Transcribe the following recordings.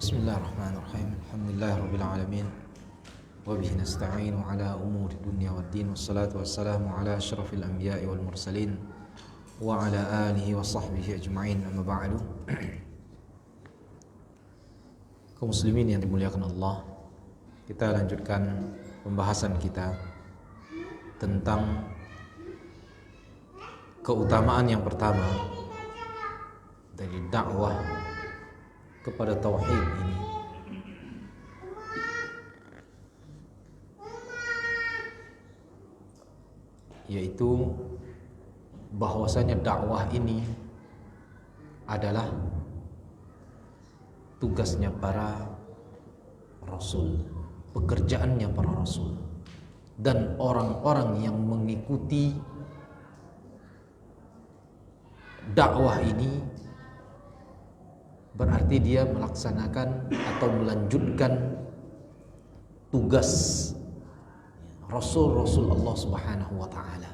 Bismillahirrahmanirrahim. Alhamdulillahirabbil alamin. Wa bihi nasta'in ala umuri dunya waddin. Wassalatu wassalamu ala asyrafil anbiya'i wal mursalin wa ala alihi wa sahbihi ajma'in. Amma ba'du. Kaum muslimin yang dimuliakan Allah, kita lanjutkan pembahasan kita tentang keutamaan yang pertama dari dakwah kepada tauhid ini, yaitu bahwasanya dakwah ini adalah tugasnya para rasul, pekerjaannya para rasul, dan orang-orang yang mengikuti dakwah ini berarti dia melaksanakan atau melanjutkan tugas Rasul-Rasul Allah Subhanahu wa ta'ala.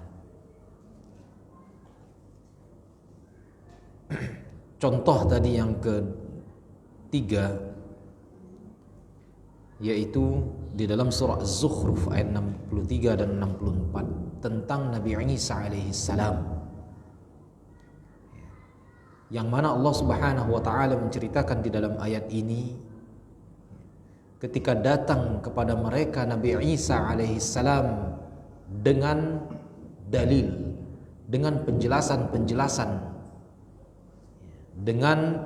Contoh tadi yang ketiga, yaitu di dalam surah Az-Zukhruf ayat 63 dan 64 tentang Nabi Isa alaihi salam, yang mana Allah Subhanahu wa ta'ala menceritakan di dalam ayat ini, ketika datang kepada mereka Nabi Isa alaihi salam dengan dalil, dengan penjelasan-penjelasan, dengan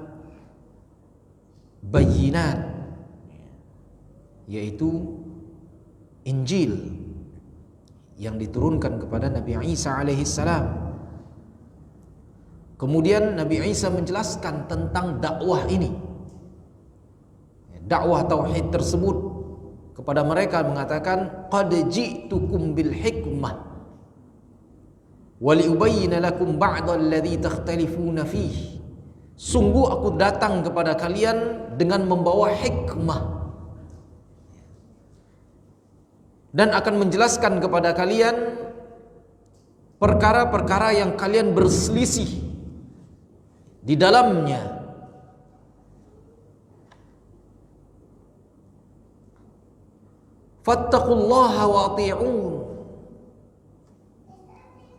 bayinat, yaitu Injil yang diturunkan kepada Nabi Isa alaihi salam. Kemudian Nabi Isa menjelaskan tentang dakwah ini, dakwah tauhid tersebut kepada mereka, mengatakan qad ji'tukum bil hikmah wa liubayyana lakum ba'da alladhi takhtalifuna fihi. Sungguh aku datang kepada kalian dengan membawa hikmah dan akan menjelaskan kepada kalian perkara-perkara yang kalian berselisih di dalamnya. Fattaqullaha wa ati'un,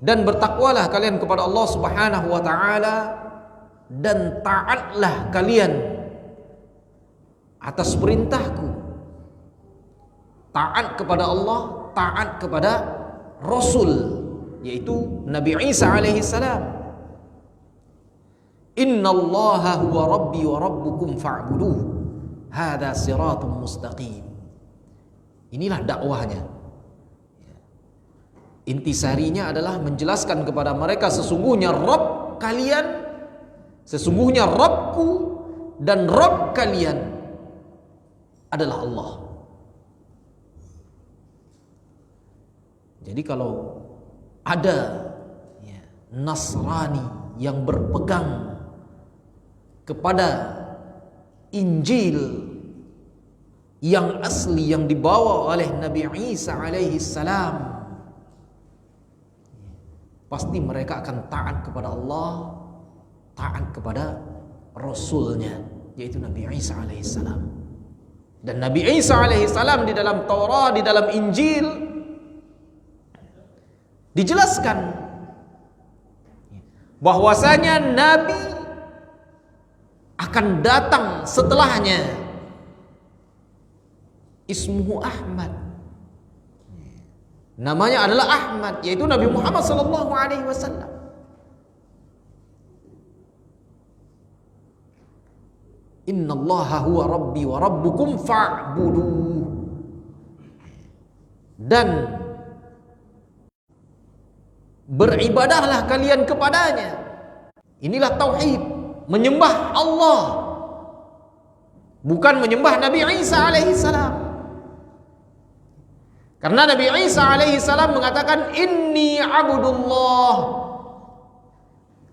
dan bertakwalah kalian kepada Allah Subhanahu wa ta'ala, dan taatlah kalian atas perintahku. Taat kepada Allah, taat kepada Rasul, yaitu Nabi Isa alaihi salam. Innallaha huwa rabbi wa rabbukum fa'buduh hadza siratun mustaqim. Inilah dakwahnya. Intisarinya adalah menjelaskan kepada mereka sesungguhnya Rabb kalian, sesungguhnya Rabbku dan Rabb kalian adalah Allah. Jadi kalau ada Nasrani yang berpegang kepada Injil yang asli yang dibawa oleh Nabi Isa alaihi salam, pasti mereka akan taat kepada Allah, taat kepada Rasulnya, yaitu Nabi Isa alaihi salam. Dan Nabi Isa alaihi salam di dalam Taurat, di dalam Injil dijelaskan bahwasanya Nabi akan datang setelahnya, ismuhu Ahmad, namanya adalah Ahmad, yaitu Nabi Muhammad sallallahu alaihi wasallam. Innallaha huwa rabbi wa rabbukum fa'buduh, dan beribadahlah kalian kepadanya. Inilah tauhid, menyembah Allah, bukan menyembah Nabi Isa alaihi salam. Karena Nabi Isa alaihi salam mengatakan inni abdullah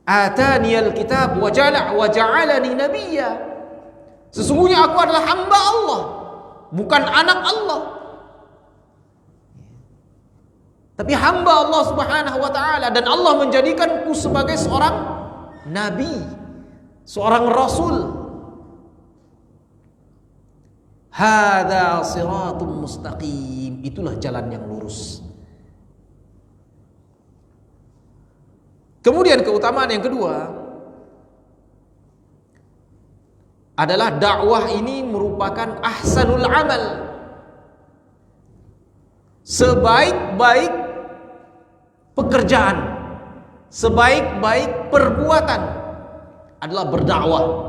ataniyal kitab wa ja'alani nabiyya. Sesungguhnya aku adalah hamba Allah, bukan anak Allah, tapi hamba Allah Subhanahu wa ta'ala. Dan Allah menjadikanku sebagai seorang nabi, seorang rasul. Hadza siratun mustaqim, itulah jalan yang lurus. Kemudian keutamaan yang kedua adalah dakwah ini merupakan ahsanul amal. Sebaik-baik pekerjaan, sebaik-baik perbuatan adalah berdakwah.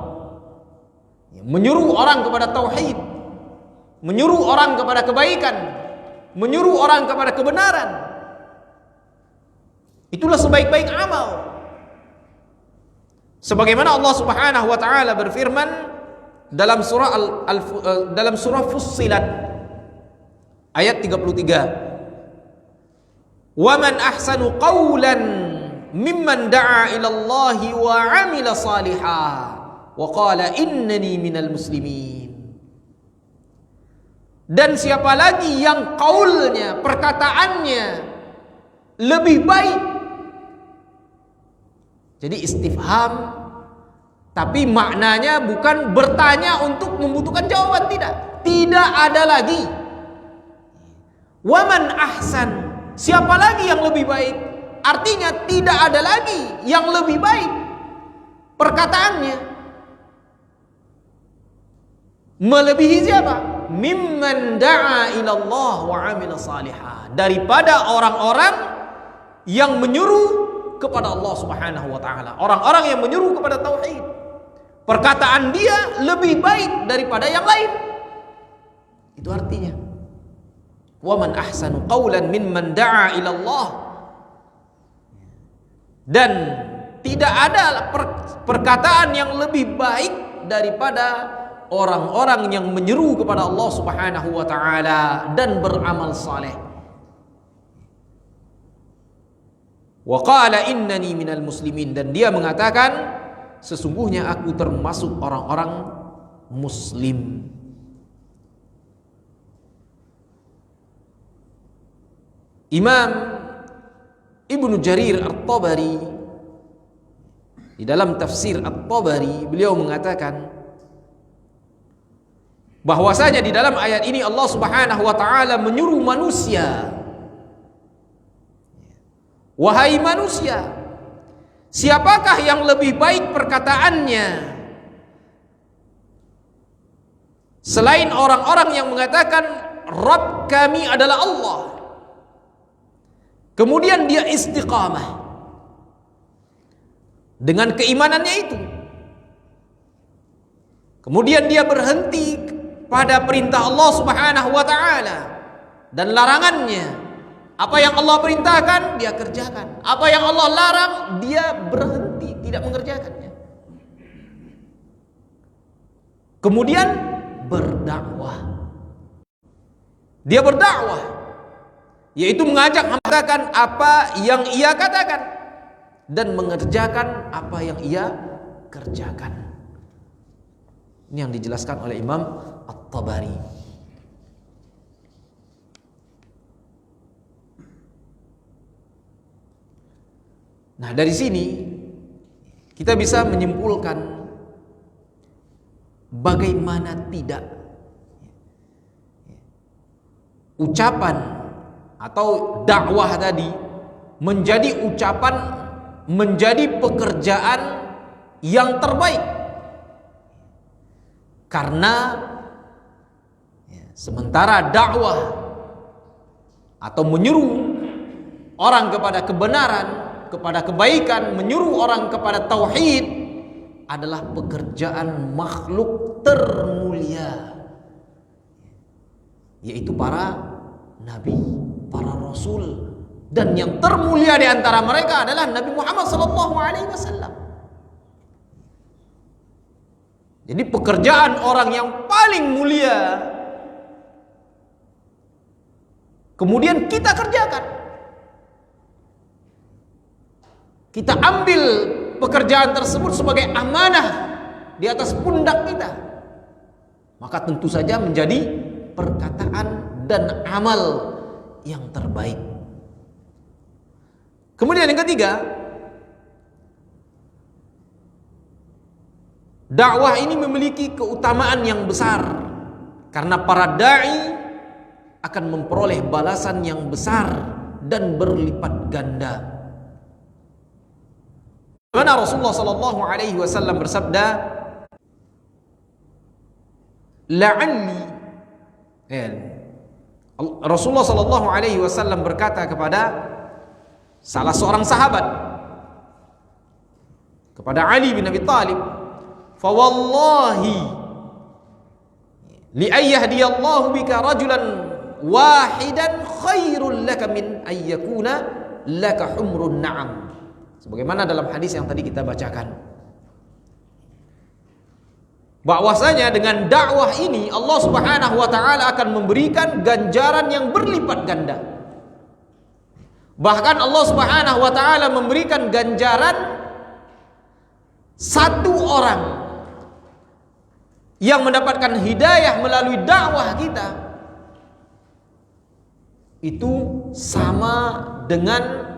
Menyuruh orang kepada tauhid, menyuruh orang kepada kebaikan, menyuruh orang kepada kebenaran. Itulah sebaik-baik amal. Sebagaimana Allah Subhanahu wa taala berfirman dalam surah Fussilat ayat 33. Wa man ahsanu qawlan mimman da'a ila Allahi wa 'amila salihan wa qala innani minal muslimin. Dan siapa lagi yang qaulnya, perkataannya lebih baik. Jadi istifham, tapi maknanya bukan bertanya untuk membutuhkan jawaban, tidak. Tidak ada lagi. Waman ahsan, siapa lagi yang lebih baik? Artinya tidak ada lagi yang lebih baik perkataannya melebihi siapa? Mimman da'a ilallah wa 'amila salihah, daripada orang-orang yang menyuruh kepada Allah Subhanahu wa taala, orang-orang yang menyuruh kepada tauhid. Perkataan dia lebih baik daripada yang lain. Itu artinya wa man ahsanu qawlan mimman da'a ila Allah. Dan tidak ada perkataan yang lebih baik daripada orang-orang yang menyeru kepada Allah Subhanahu wa taala dan beramal saleh. Wa qala innani minal muslimin, dan dia mengatakan sesungguhnya aku termasuk orang-orang muslim. Imam Ibnu Jarir At-Tabari di dalam tafsir At-Tabari, beliau mengatakan bahwasanya di dalam ayat ini Allah Subhanahu wa taala menyuruh manusia, wahai manusia, siapakah yang lebih baik perkataannya selain orang-orang yang mengatakan Rabb kami adalah Allah, kemudian dia istiqamah dengan keimanannya itu, kemudian dia berhenti pada perintah Allah Subhanahu wa taala dan larangannya. Apa yang Allah perintahkan dia kerjakan, apa yang Allah larang dia berhenti, tidak mengerjakannya. Kemudian berdakwah. Dia berdakwah, yaitu mengajak mengatakan apa yang ia katakan dan mengerjakan apa yang ia kerjakan. Ini yang dijelaskan oleh Imam At-Tabari. Nah, dari sini kita bisa menyimpulkan bagaimana tidak ucapan atau dakwah tadi menjadi ucapan, menjadi pekerjaan yang terbaik. Karena sementara dakwah atau menyuruh orang kepada kebenaran, kepada kebaikan, menyuruh orang kepada tauhid adalah pekerjaan makhluk termulia, yaitu para nabi, para rasul, dan yang termulia di antara mereka adalah Nabi Muhammad SAW. Jadi pekerjaan orang yang paling mulia kemudian kita kerjakan. Kita ambil pekerjaan tersebut sebagai amanah di atas pundak kita, maka tentu saja menjadi perkataan dan amal yang terbaik. Kemudian yang ketiga, dakwah ini memiliki keutamaan yang besar Karena para dai akan memperoleh balasan yang besar dan berlipat ganda. Karena Rasulullah sallallahu alaihi wasallam bersabda, la'alli, Rasulullah sallallahu alaihi wasallam berkata kepada salah seorang sahabat, kepada Ali bin Abi Thalib, fa wallahi li ayyahdiyallahu bika rajulan wahidan khairul laka min ayyakuna laka humrun na'am. Sebagaimana dalam hadis yang tadi kita bacakan, bahwasanya dengan dakwah ini Allah Subhanahu wa taala akan memberikan ganjaran yang berlipat ganda. Bahkan Allah Subhanahu wa taala memberikan ganjaran satu orang yang mendapatkan hidayah melalui dakwah kita itu sama dengan,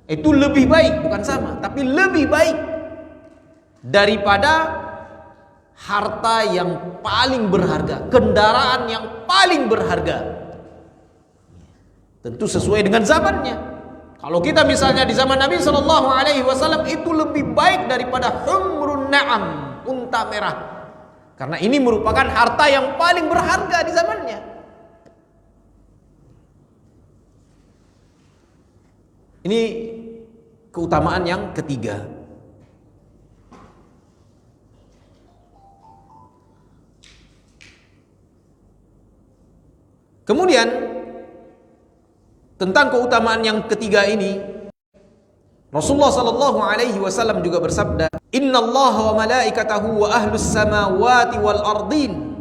itu lebih baik, bukan sama, tapi lebih baik daripada harta yang paling berharga, kendaraan yang paling berharga. Tentu sesuai dengan zamannya. Kalau kita misalnya di zaman Nabi Shallallahu Alaihi Wasallam itu lebih baik daripada humrun na'am, unta merah, karena ini merupakan harta yang paling berharga di zamannya. Ini keutamaan yang ketiga. Kemudian tentang keutamaan yang ketiga ini, Rasulullah sallallahu alaihi wasallam juga bersabda, "Innallaha wa malaikatahu wa ahlus samawati wal ardin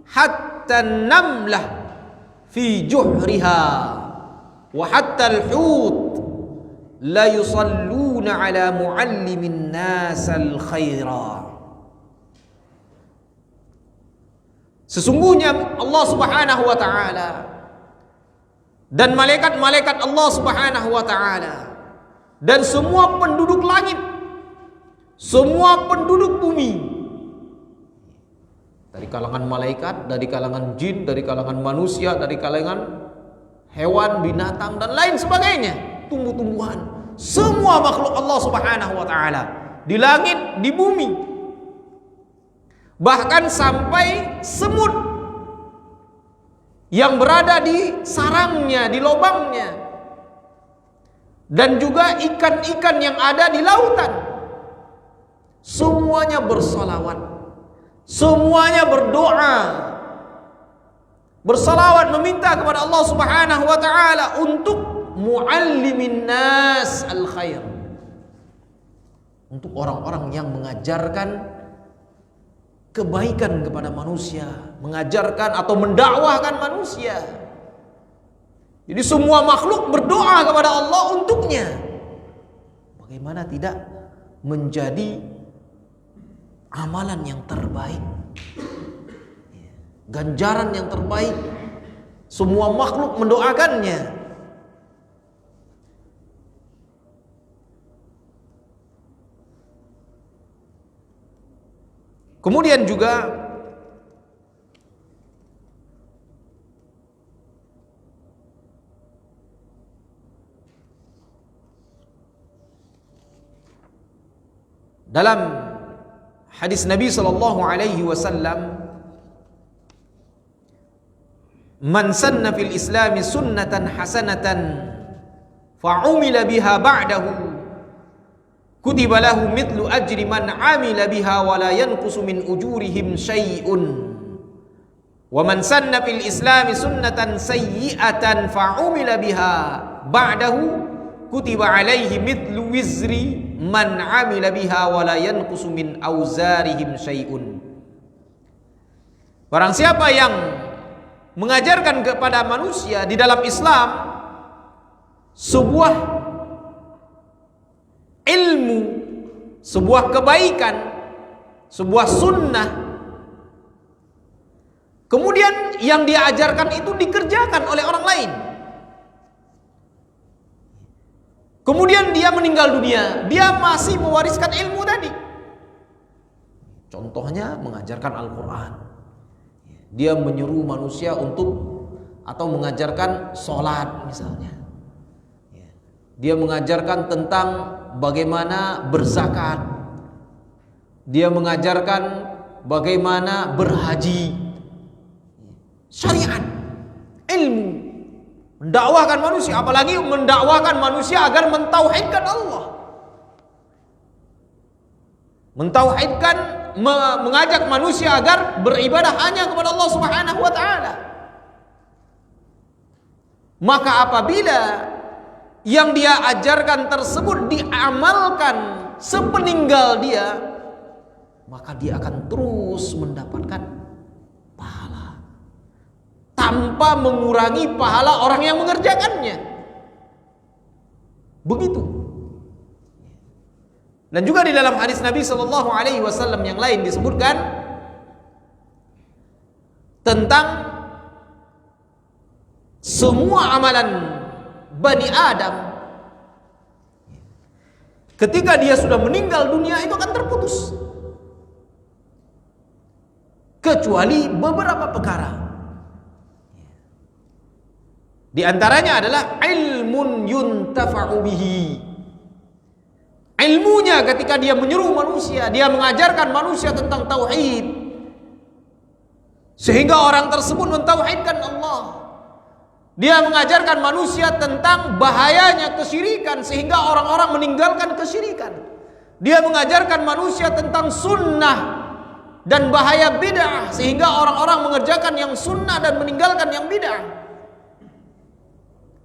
hatta namlah fi juhriha wa hatta al-hut la yusalluna ala muallimin nasal khaira." Sesungguhnya Allah Subhanahu wa taala dan malaikat-malaikat Allah Subhanahu wa taala dan semua penduduk langit, semua penduduk bumi, dari kalangan malaikat, dari kalangan jin, dari kalangan manusia, dari kalangan hewan, binatang dan lain sebagainya, tumbuh-tumbuhan, semua makhluk Allah Subhanahu wa taala di langit, di bumi, bahkan sampai semut yang berada di sarangnya, di lubangnya, dan juga ikan-ikan yang ada di lautan, semuanya bersalawat, semuanya berdoa, bersalawat meminta kepada Allah Subhanahu wa taala untuk muallimin nas al khair, untuk orang-orang yang mengajarkan kebaikan kepada manusia, mengajarkan atau mendakwahkan manusia. Jadi semua makhluk berdoa kepada Allah untuknya. Bagaimana tidak menjadi amalan yang terbaik, ganjaran yang terbaik, semua makhluk mendoakannya. Kemudian juga dalam hadis Nabi sallallahu alaihi wasallam, man sanna fil islami sunnatan hasanatan fa'umila biha ba'dahu kutiba lahu mithlu ajri man amila biha wa la yanqusu min ujurihim syai'un wa man sanna fil islami sunnatan sayyi'atan fa'umila biha ba'dahu kutiba alaihi mithlu wizri man amila biha wa la yanqusu min auzarihim syai'un. Barang siapa yang mengajarkan kepada manusia di dalam Islam sebuah ilmu, sebuah kebaikan, sebuah sunnah, kemudian yang dia ajarkan itu dikerjakan oleh orang lain, kemudian dia meninggal dunia, dia masih mewariskan ilmu tadi. Contohnya mengajarkan Al-Quran, Dia menyeru manusia untuk atau mengajarkan sholat misalnya. Dia mengajarkan tentang bagaimana berzakat. Dia mengajarkan bagaimana berhaji. Syariat, ilmu, mendakwahkan manusia, apalagi mendakwahkan manusia agar mentauhidkan Allah. Mentauhidkan, mengajak manusia agar beribadah hanya kepada Allah Subhanahu wa taala. Maka apabila yang dia ajarkan tersebut diamalkan sepeninggal dia, maka dia akan terus mendapatkan pahala tanpa mengurangi pahala orang yang mengerjakannya. Begitu. Dan juga di dalam hadis Nabi sallallahu alaihi wasallam yang lain disebutkan tentang semua amalan Bani Adam ketika dia sudah meninggal dunia itu akan terputus, kecuali beberapa perkara. Di antaranya adalah ilmun yuntafa'u bihi. Ilmunya ketika dia menyeru manusia, dia mengajarkan manusia tentang tauhid, sehingga orang tersebut mentauhidkan Allah. Dia mengajarkan manusia tentang bahayanya kesyirikan, sehingga orang-orang meninggalkan kesyirikan. Dia mengajarkan manusia tentang sunnah dan bahaya bid'ah, sehingga orang-orang mengerjakan yang sunnah dan meninggalkan yang bid'ah.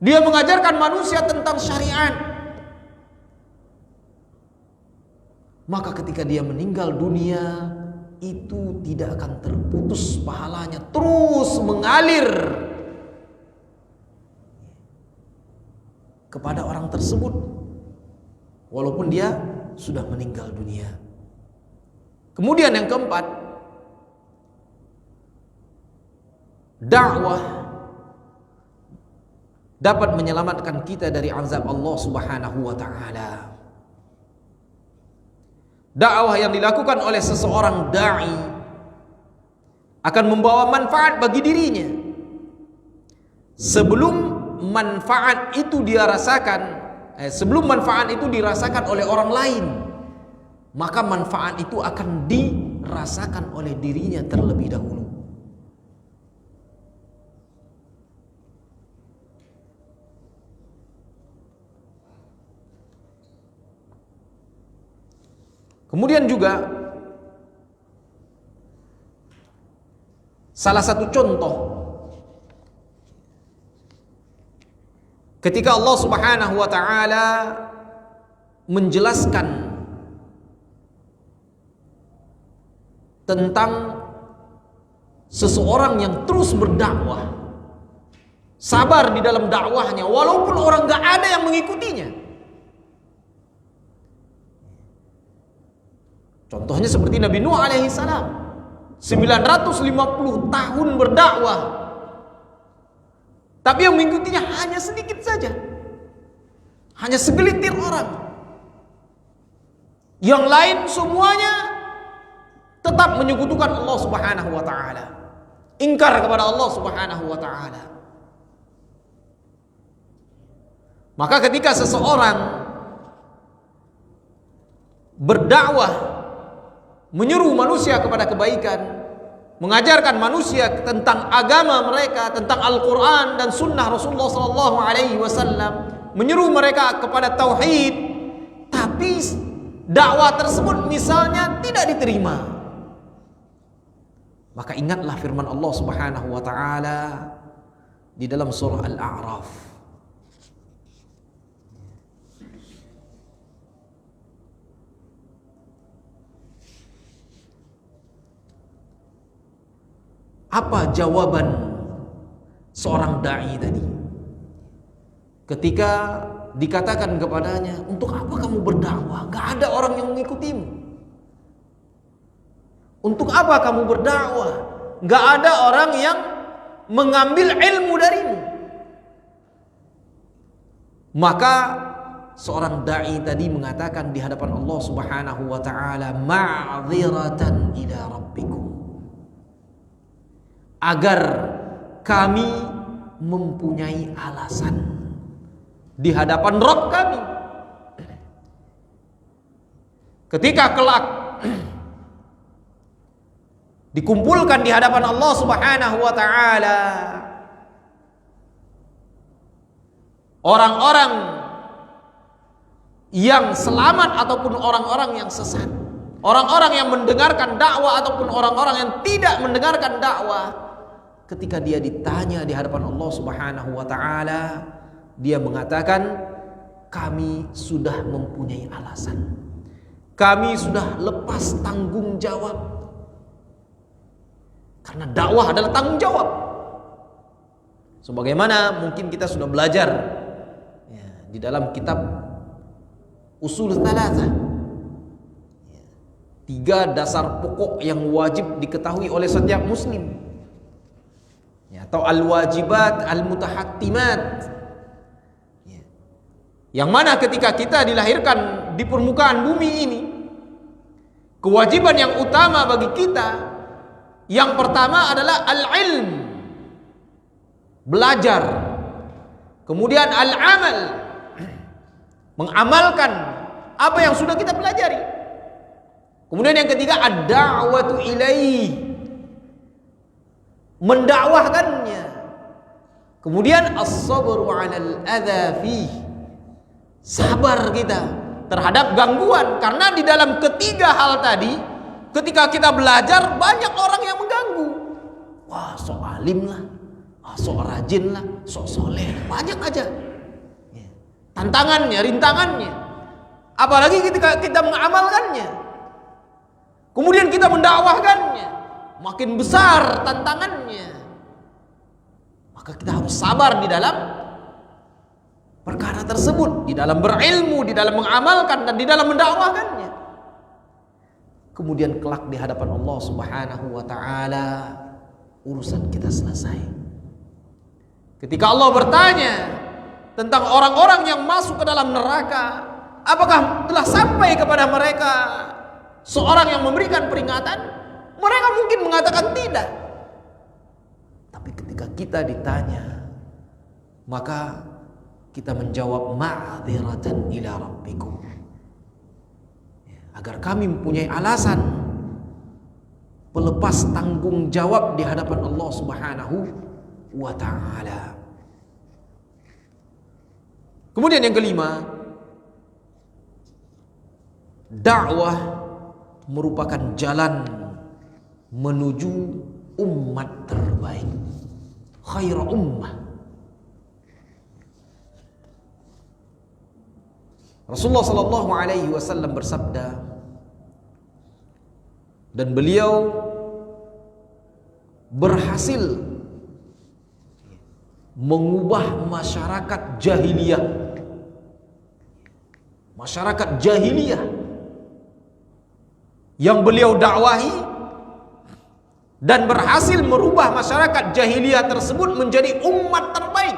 Dia mengajarkan manusia tentang syariat. Maka ketika dia meninggal dunia, itu tidak akan terputus pahalanya, terus mengalir kepada orang tersebut walaupun dia sudah meninggal dunia. Kemudian yang keempat, dakwah dapat menyelamatkan kita dari azab Allah Subhanahu wa taala. Dakwah yang dilakukan oleh seseorang dai akan membawa manfaat bagi dirinya. Sebelum manfaat itu dirasakan oleh orang lain, maka manfaat itu akan dirasakan oleh dirinya terlebih dahulu. Kemudian juga salah satu contoh ketika Allah Subhanahu wa taala menjelaskan tentang seseorang yang terus berdakwah, sabar di dalam dakwahnya walaupun orang gak ada yang mengikutinya. Contohnya seperti Nabi Nuh alaihi salam, 950 tahun berdakwah, tapi yang mengikutinya hanya sedikit saja, hanya segelintir orang. Yang lain semuanya tetap menyekutukan Allah Subhanahu wa taala, ingkar kepada Allah Subhanahu wa taala. Maka ketika seseorang berdakwah, menyeru manusia kepada kebaikan, mengajarkan manusia tentang agama mereka, tentang Al-Quran dan Sunnah Rasulullah SAW, menyeru mereka kepada tauhid, tapi dakwah tersebut misalnya tidak diterima, maka ingatlah firman Allah Subhanahu wa taala di dalam surah Al-A'raf. Apa jawaban seorang dai tadi ketika dikatakan kepadanya, untuk apa kamu berdakwah? Gak ada orang yang mengikutimu. Untuk apa kamu berdakwah? Gak ada orang yang mengambil ilmu darimu. Maka seorang dai tadi mengatakan di hadapan Allah Subhanahu wa taala, ma'dziratan ila rabbikum, agar kami mempunyai alasan di hadapan Rabb kami. Ketika kelak dikumpulkan di hadapan Allah Subhanahu wa taala orang-orang yang selamat ataupun orang-orang yang sesat, orang-orang yang mendengarkan dakwah ataupun orang-orang yang tidak mendengarkan dakwah, ketika dia ditanya di hadapan Allah Subhanahu wa taala, dia mengatakan, kami sudah mempunyai alasan, kami sudah lepas tanggung jawab. Karena dakwah adalah tanggung jawab. Sebagaimana mungkin kita sudah belajar ya, di dalam kitab Ushul Tsalatsa, 3 dasar pokok yang wajib diketahui oleh setiap muslim ya, atau al-wajibat al-mutahattimat ya. Yang mana ketika kita dilahirkan di permukaan bumi ini, kewajiban yang utama bagi kita yang pertama adalah al-ilm, belajar. Kemudian al-amal, mengamalkan apa yang sudah kita pelajari. Kemudian yang ketiga ad-da'watu ilaih, mendakwahkannya. Kemudian as-sabru 'alal adza fih, sabar kita terhadap gangguan. Karena di dalam ketiga hal tadi, ketika kita belajar, banyak orang yang mengganggu. Wah, sok alim lah, sok rajin lah, sok soleh, banyak aja tantangannya, rintangannya. Apalagi ketika kita mengamalkannya, kemudian kita mendakwahkannya, makin besar tantangannya. Maka kita harus sabar di dalam perkara tersebut, di dalam berilmu, di dalam mengamalkan, dan di dalam mendakwahkannya. Kemudian kelak di hadapan Allah Subhanahu wa taala, urusan kita selesai. Ketika Allah bertanya tentang orang-orang yang masuk ke dalam neraka, apakah telah sampai kepada mereka seorang yang memberikan peringatan? Mereka mungkin mengatakan tidak. Tapi ketika kita ditanya, maka kita menjawab ma'dziratan ila rabbikum, agar kami mempunyai alasan pelepas tanggung jawab di hadapan Allah Subhanahu wa ta'ala. Kemudian yang kelima, dakwah merupakan jalan menuju umat terbaik, khair ummah. Rasulullah sallallahu alaihi wasallam bersabda, dan beliau berhasil mengubah masyarakat jahiliyah. Masyarakat jahiliyah yang beliau dakwahi, dan berhasil merubah masyarakat jahiliyah tersebut menjadi umat terbaik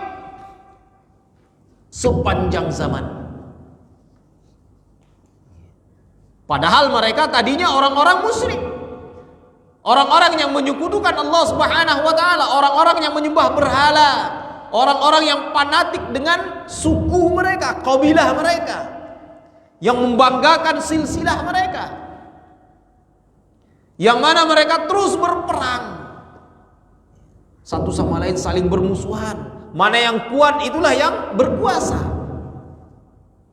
sepanjang zaman. Padahal mereka tadinya orang-orang musyrik, orang-orang yang menyekutukan Allah Subhanahu wa taala, orang-orang yang menyembah berhala, orang-orang yang fanatik dengan suku mereka, kabilah mereka, yang membanggakan silsilah mereka, yang mana mereka terus berperang, satu sama lain saling bermusuhan. Mana yang kuat itulah yang berkuasa.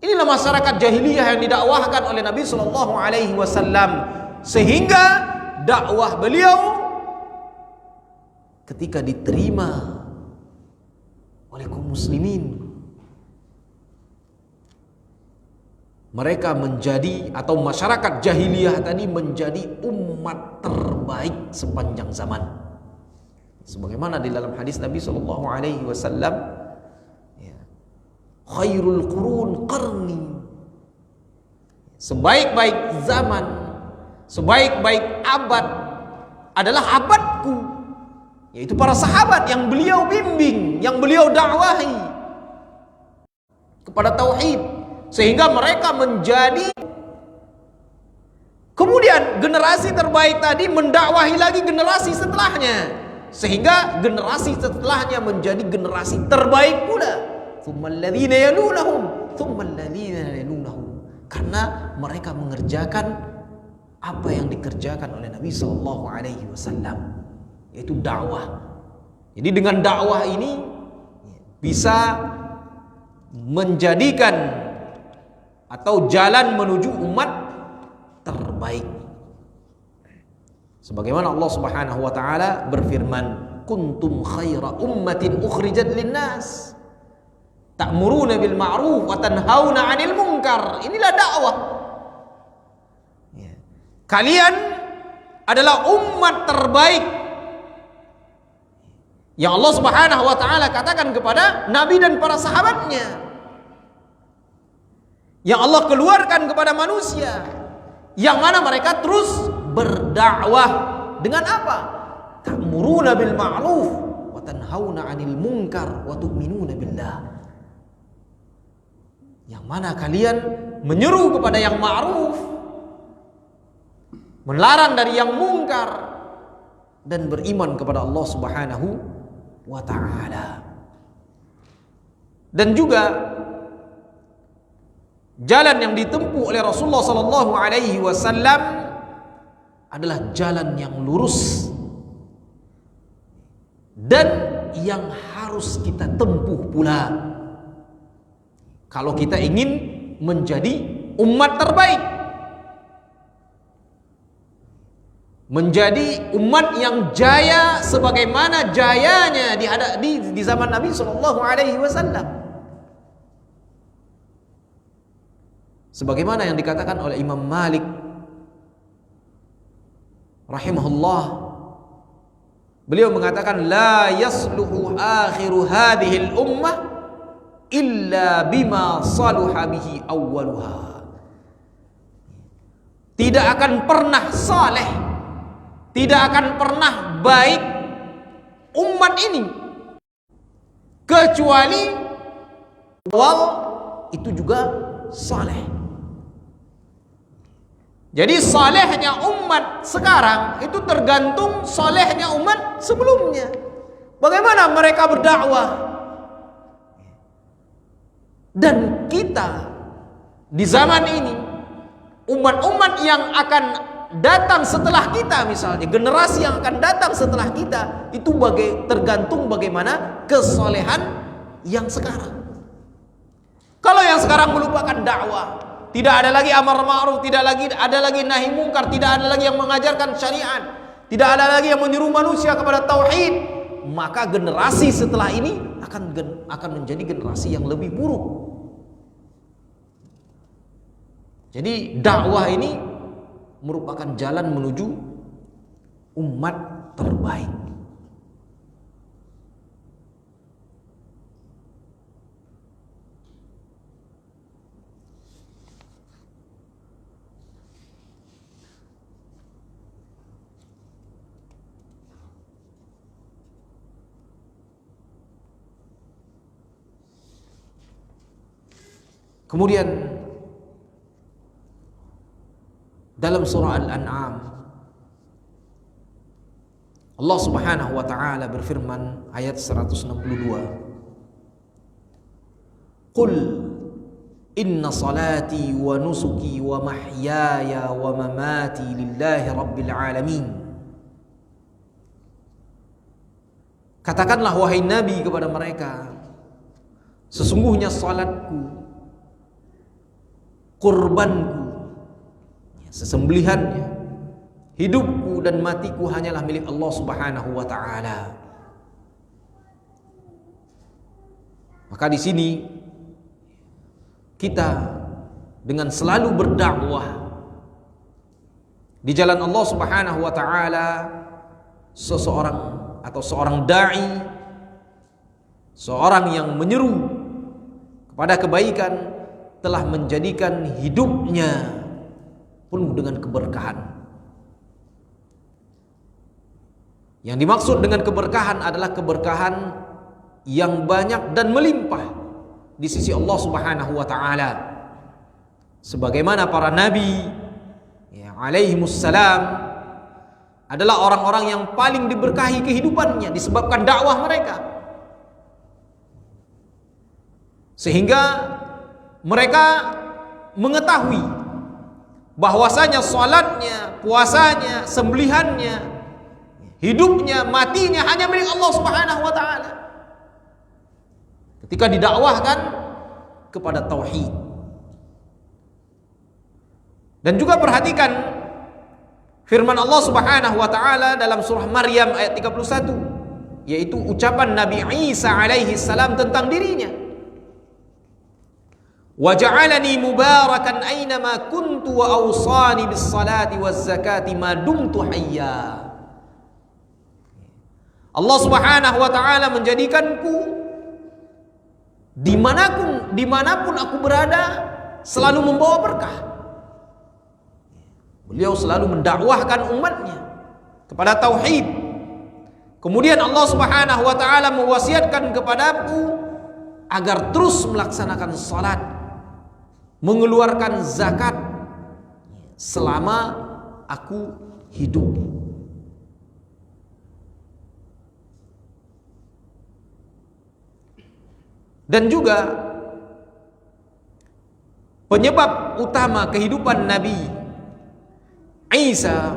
Inilah masyarakat jahiliyah yang didakwahkan oleh Nabi Shallallahu Alaihi Wasallam, sehingga dakwah beliau ketika diterima oleh kaum muslimin, mereka menjadi, atau masyarakat jahiliyah tadi menjadi umat terbaik sepanjang zaman. Sebagaimana di dalam hadis Nabi Shallallahu Alaihi Wasallam, khairul qurun qarni, sebaik-baik zaman, sebaik-baik abad adalah abadku, yaitu para sahabat yang beliau bimbing, yang beliau dakwahi kepada tauhid, sehingga mereka menjadi, kemudian generasi terbaik tadi mendakwahi lagi generasi setelahnya, sehingga generasi setelahnya menjadi generasi terbaik pula. Tsummal ladzina yalunahum, tsummal ladzina yalunahum. Karena mereka mengerjakan apa yang dikerjakan oleh Nabi sallallahu alaihi wasallam, yaitu dakwah. Jadi dengan dakwah ini bisa menjadikan atau jalan menuju umat terbaik. Sebagaimana Allah Subhanahu wa taala berfirman, "Kuntum khaira ummatin ukhrijat linnas, ta'muruna bil ma'ruf wa tanhauna 'anil munkar." Inilah dakwah. Kalian adalah umat terbaik yang Allah Subhanahu wa taala katakan kepada Nabi dan para sahabatnya, yang Allah keluarkan kepada manusia, yang mana mereka terus berdakwah dengan apa? Ta'muruna bil ma'ruf wa tanhauna 'anil munkar wa tu'minuna billah. Yang mana kalian menyeru kepada yang ma'ruf, melarang dari yang mungkar, dan beriman kepada Allah Subhanahu wa ta'ala. Dan juga jalan yang ditempuh oleh Rasulullah sallallahu alaihi wasallam adalah jalan yang lurus dan yang harus kita tempuh pula kalau kita ingin menjadi umat terbaik, menjadi umat yang jaya sebagaimana jayanya di zaman Nabi sallallahu alaihi wasallam. Sebagaimana yang dikatakan oleh Imam Malik rahimahullah, beliau mengatakan, la yasluhu akhiru hadhihi al-ummah illa bima saluha bihi awwaluha. Tidak akan pernah saleh, tidak akan pernah baik umat ini kecuali awal itu juga saleh. Jadi salehnya umat sekarang itu tergantung salehnya umat sebelumnya. Bagaimana mereka berdakwah. Dan kita di zaman ini, umat-umat yang akan datang setelah kita, misalnya generasi yang akan datang setelah kita, itu tergantung bagaimana kesolehan yang sekarang. Kalau yang sekarang melupakan dakwah, tidak ada lagi amar ma'ruf, tidak lagi ada lagi nahi mungkar, tidak ada lagi yang mengajarkan syariat, tidak ada lagi yang menyuruh manusia kepada tauhid, maka generasi setelah ini akan menjadi generasi yang lebih buruk. Jadi dakwah ini merupakan jalan menuju umat terbaik. Kemudian dalam surah Al-An'am Allah Subhanahu wa taala berfirman ayat 162, Qul inna salati wa nusuki wa mahyaya wa mamati lillahi rabbil alamin. Katakanlah wahai Nabi kepada mereka, sesungguhnya salatku, kurbanku, sesembelihannya, hidupku dan matiku hanyalah milik Allah Subhanahu wa taala. Maka di sini kita dengan selalu berdakwah di jalan Allah Subhanahu wa taala, seseorang atau seorang dai, seorang yang menyeru kepada kebaikan, telah menjadikan hidupnya penuh dengan keberkahan. Yang dimaksud dengan keberkahan adalah keberkahan yang banyak dan melimpah di sisi Allah Subhanahu wa taala. Sebagaimana para nabi alaihimussalam adalah orang-orang yang paling diberkahi kehidupannya disebabkan dakwah mereka. Sehingga mereka mengetahui bahwasanya salatnya, puasanya, sembelihannya, hidupnya, matinya hanya milik Allah Subhanahu wa taala. Ketika didakwahkan kepada tauhid. Dan juga perhatikan firman Allah Subhanahu wa taala dalam surah Maryam ayat 31, yaitu ucapan Nabi Isa alaihi salam tentang dirinya. Wa ja'alani mubarakan aynama kuntu wa awsani bis salati waz zakati ma dumtu hayya. Allah Subhanahu wa taala menjadikanku dimanapun aku berada selalu membawa berkah. Beliau selalu mendakwahkan umatnya kepada tauhid. Kemudian Allah Subhanahu wa taala mewasiatkan kepadaku agar terus melaksanakan salat, mengeluarkan zakat selama aku hidup. Dan juga penyebab utama kehidupan Nabi Isa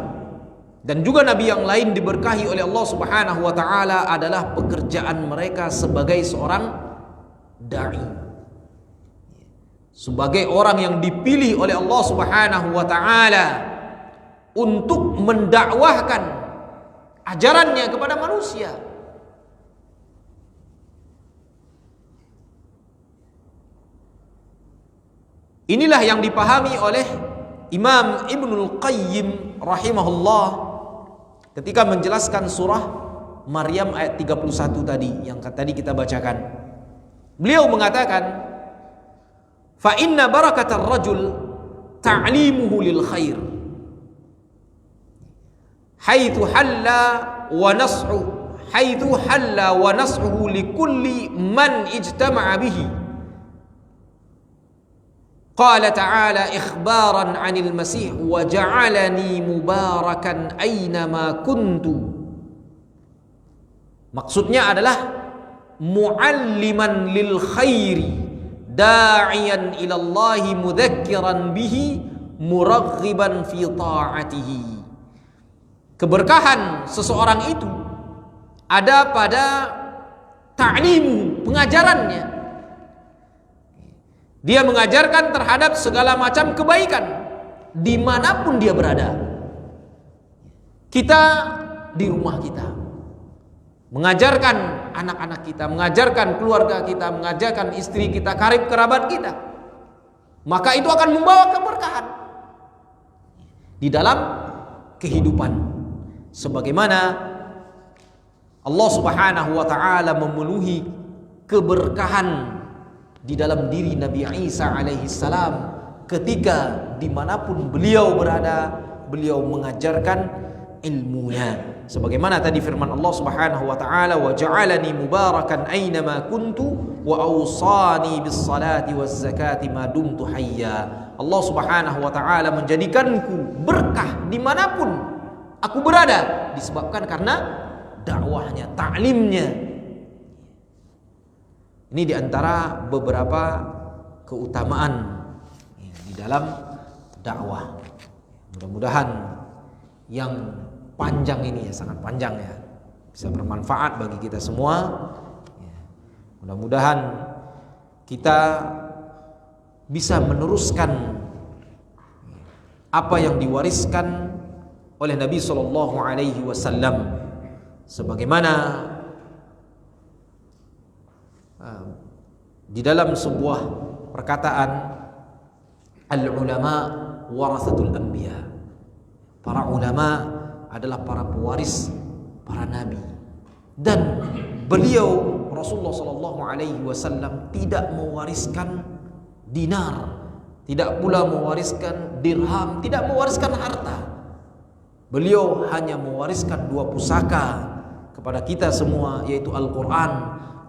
dan juga Nabi yang lain diberkahi oleh Allah Subhanahu wa taala adalah pekerjaan mereka sebagai seorang dai. Sebagai orang yang dipilih oleh Allah Subhanahu wa taala untuk mendakwahkan ajarannya kepada manusia. Inilah yang dipahami oleh Imam Ibnul Qayyim rahimahullah ketika menjelaskan surah Maryam ayat 31 tadi yang tadi kita bacakan. Beliau mengatakan, fa inna barakatar rajul ta'limuhu lil khair haitsu halla wa nas'uhu likulli man ijtama'a bihi. Qala ta'ala ikhbaran 'anil masih wa ja'alani mubarakan aynama kuntu. Maksudnya adalah mualliman lil khairi da'iyan ila Allah mudzakiran bihi muraghiban fi ta'atihi. Keberkahan seseorang itu ada pada ta'limu, pengajarannya. Dia mengajarkan terhadap segala macam kebaikan dimanapun dia berada. Kita di rumah kita mengajarkan anak-anak kita, mengajarkan keluarga kita, mengajarkan istri kita, karib kerabat kita, maka itu akan membawa keberkahan di dalam kehidupan. Sebagaimana Allah Subhanahu wa taala memenuhi keberkahan di dalam diri Nabi Isa alaihi salam ketika dimanapun beliau berada, beliau mengajarkan ilmunya. Sebagaimana tadi firman Allah Subhanahu wa taala, wa ja'alani mubarakan aynama kuntu wa awsani bis salati waz zakati ma dumtu hayya. Allah Subhanahu wa taala menjadikanku berkah dimanapun aku berada disebabkan karena dakwahnya, ta'limnya. Ini diantara beberapa keutamaan di dalam dakwah. Mudah-mudahan yang panjang ini sangat panjang bisa bermanfaat bagi kita semua. Mudah-mudahan kita bisa meneruskan apa yang diwariskan oleh Nabi Shallallahu Alaihi Wasallam, sebagaimana di dalam sebuah perkataan, al-ulama warasatul anbiya. Para ulama adalah para pewaris para nabi. Dan beliau Rasulullah sallallahu alaihi wasallam tidak mewariskan dinar, tidak pula mewariskan dirham, tidak mewariskan harta. Beliau hanya mewariskan dua pusaka kepada kita semua, yaitu Al-Quran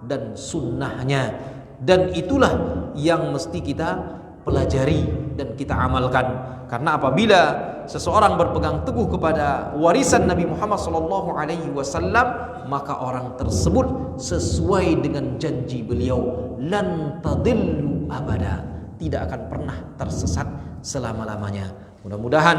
dan sunnahnya. Dan itulah yang mesti kita pelajari dan kita amalkan. Karena apabila seseorang berpegang teguh kepada warisan Nabi Muhammad SAW, maka orang tersebut sesuai dengan janji beliau, lan tadillu abada, tidak akan pernah tersesat selama-lamanya. Mudah-mudahan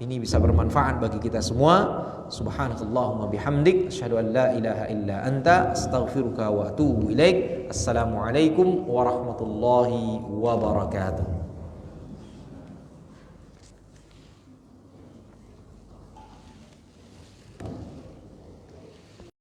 ini bisa bermanfaat bagi kita semua. Subhanakallahumma bihamdik, asyhadu an la ilaha illa anta, astaghfiruka wa atubu ilaik. Assalamualaikum warahmatullahi wabarakatuh.